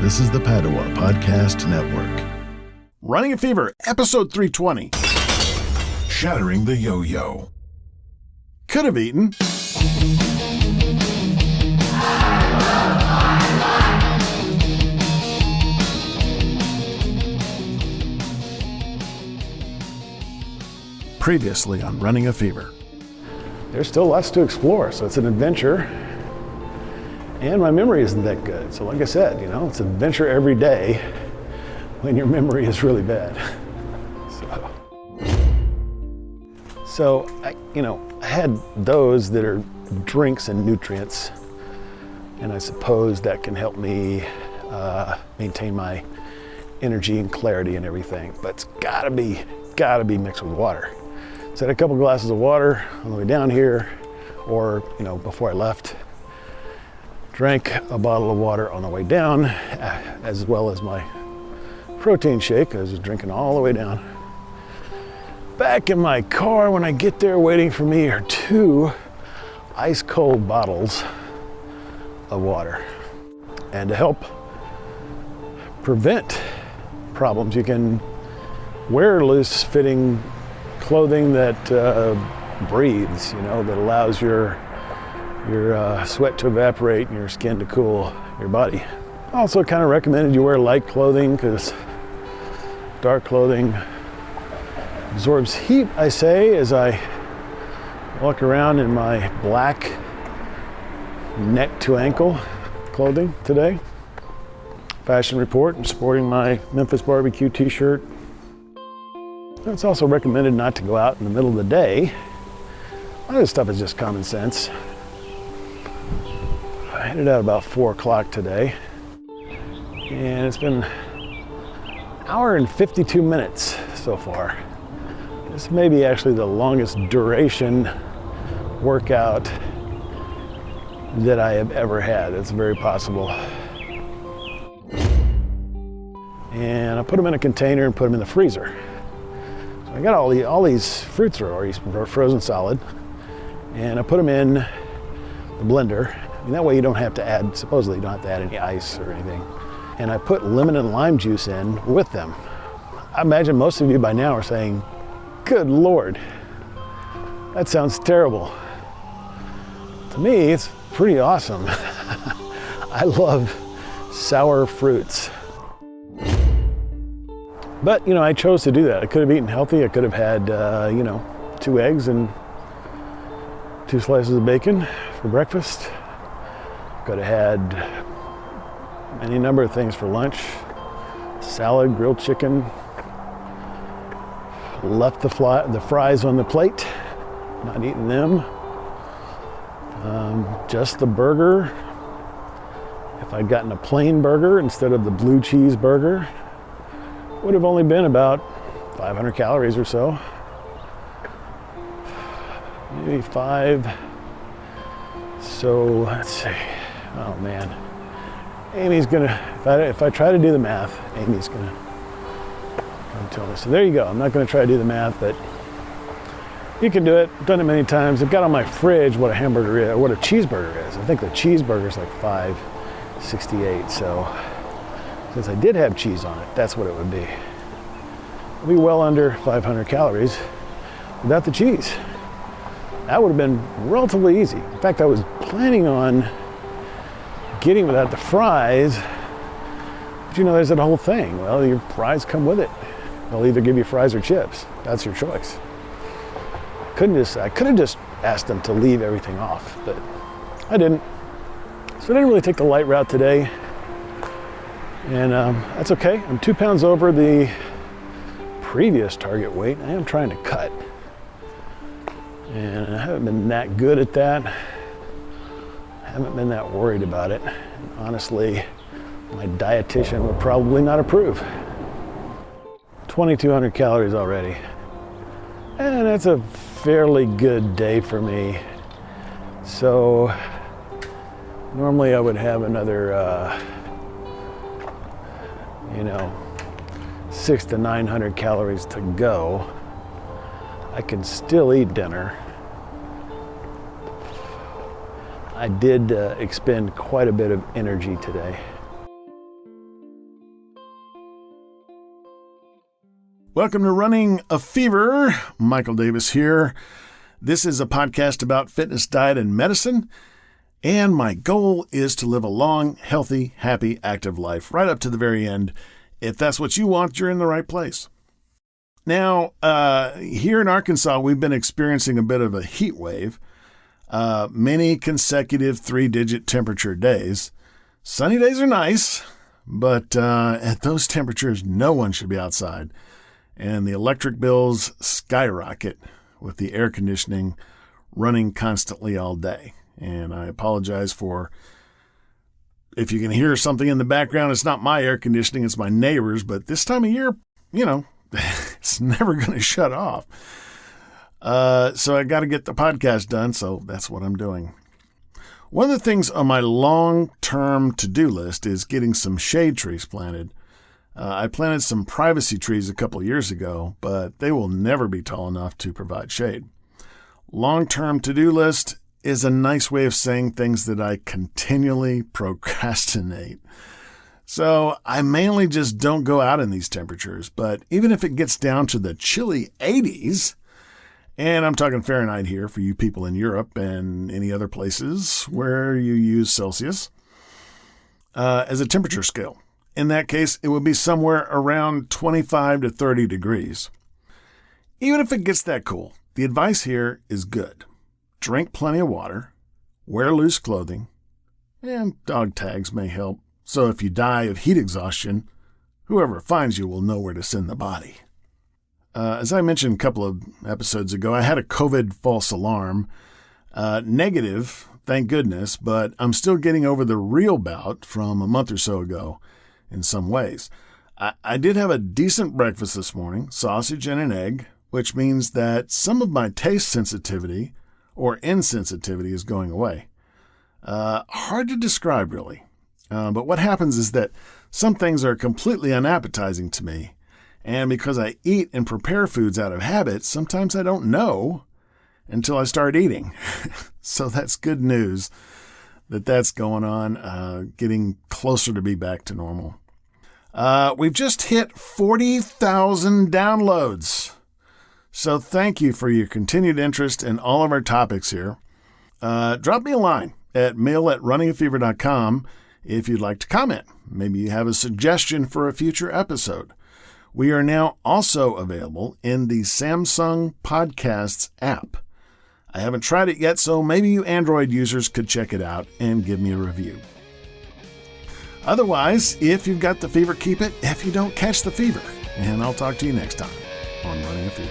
This is the Padua Podcast Network. Running a Fever, episode 320. Shattering the yo-yo. Could have eaten. Previously on Running a Fever. There's still lots to explore, so it's an adventure. And my memory isn't that good. So like I said, it's an adventure every day when your memory is really bad. So I had those that are drinks and nutrients, and I suppose that can help me maintain my energy and clarity and everything. But it's gotta be mixed with water. So I had a couple glasses of water on the way down here, or before I left. Drank a bottle of water on the way down, as well as my protein shake. I was just drinking all the way down. Back in my car, when I get there, waiting for me are 2 ice cold bottles of water. And to help prevent problems, you can wear loose fitting clothing that breathes, that allows your sweat to evaporate and your skin to cool your body. Also kind of recommended you wear light clothing because dark clothing absorbs heat, I say, as I walk around in my black neck to ankle clothing today. Fashion Report, I'm sporting my Memphis Barbecue t-shirt. It's also recommended not to go out in the middle of the day. A lot of this stuff is just common sense. I headed out about 4 o'clock today, and it's been an hour and 52 minutes so far. This may be actually the longest duration workout that I have ever had. It's very possible. And I put them in a container and put them in the freezer. So I got all these fruits are already frozen solid, and I put them in the blender. And that way you don't have to add, supposedly you don't have to add any ice or anything. And I put lemon and lime juice in with them. I imagine most of you by now are saying, good Lord, that sounds terrible. To me, it's pretty awesome. I love sour fruits. But, I chose to do that. I could have eaten healthy. I could have had, 2 eggs and 2 slices of bacon for breakfast. Could have had any number of things for lunch. Salad, grilled chicken. Left the fries on the plate, not eating them. Just the burger. If I'd gotten a plain burger instead of the blue cheese burger, would have only been about 500 calories or so. Maybe 5. So let's see. Oh man, Amy's gonna, if I try to do the math, Amy's gonna tell me. So there you go. I'm not gonna try to do the math, but you can do it. I've done it many times. I've got on my fridge what a hamburger is, or what a cheeseburger is. I think the cheeseburger is like $5.68. So since I did have cheese on it, that's what it would be. It'd be well under 500 calories without the cheese. That would have been relatively easy. In fact, I was planning on getting without the fries, but there's that whole thing. Well, your fries come with it. They'll either give you fries or chips. That's your choice. I could have just asked them to leave everything off, but I didn't. So I didn't really take the light route today, and that's okay. I'm 2 pounds over the previous target weight. I am trying to cut, and I haven't been that good at that. I haven't been that worried about it. And honestly, my dietitian would probably not approve. 2,200 calories already. And that's a fairly good day for me. So normally I would have another, 600 to 900 calories to go. I can still eat dinner. I did expend quite a bit of energy today. Welcome to Running a Fever. Michael Davis here. This is a podcast about fitness, diet, and medicine. And my goal is to live a long, healthy, happy, active life right up to the very end. If that's what you want, you're in the right place. Now, here in Arkansas, we've been experiencing a bit of a heat wave. Many consecutive 3-digit temperature days. Sunny days are nice, but at those temperatures, no one should be outside. And the electric bills skyrocket with the air conditioning running constantly all day. And I apologize for if you can hear something in the background. It's not my air conditioning, it's my neighbor's. But this time of year, it's never going to shut off. So I got to get the podcast done, so that's what I'm doing. One of the things on my long-term to-do list is getting some shade trees planted. I planted some privacy trees a couple years ago, but they will never be tall enough to provide shade. Long-term to-do list is a nice way of saying things that I continually procrastinate. So I mainly just don't go out in these temperatures, but even if it gets down to the chilly 80s, and I'm talking Fahrenheit here for you people in Europe and any other places where you use Celsius as a temperature scale. In that case, it would be somewhere around 25 to 30 degrees. Even if it gets that cool, the advice here is good. Drink plenty of water, wear loose clothing, and dog tags may help. So if you die of heat exhaustion, whoever finds you will know where to send the body. As I mentioned a couple of episodes ago, I had a COVID false alarm. Negative, thank goodness, but I'm still getting over the real bout from a month or so ago. In some ways. I did have a decent breakfast this morning, sausage and an egg, which means that some of my taste sensitivity or insensitivity is going away. Hard to describe, really. But what happens is that some things are completely unappetizing to me, and because I eat and prepare foods out of habit, sometimes I don't know until I start eating. So that's good news that's going on, getting closer to be back to normal. We've just hit 40,000 downloads. So thank you for your continued interest in all of our topics here. Drop me a line at mail@runningafever.com if you'd like to comment. Maybe you have a suggestion for a future episode. We are now also available in the Samsung Podcasts app. I haven't tried it yet, so maybe you Android users could check it out and give me a review. Otherwise, if you've got the fever, keep it. If you don't, catch the fever. And I'll talk to you next time on Running a Fever.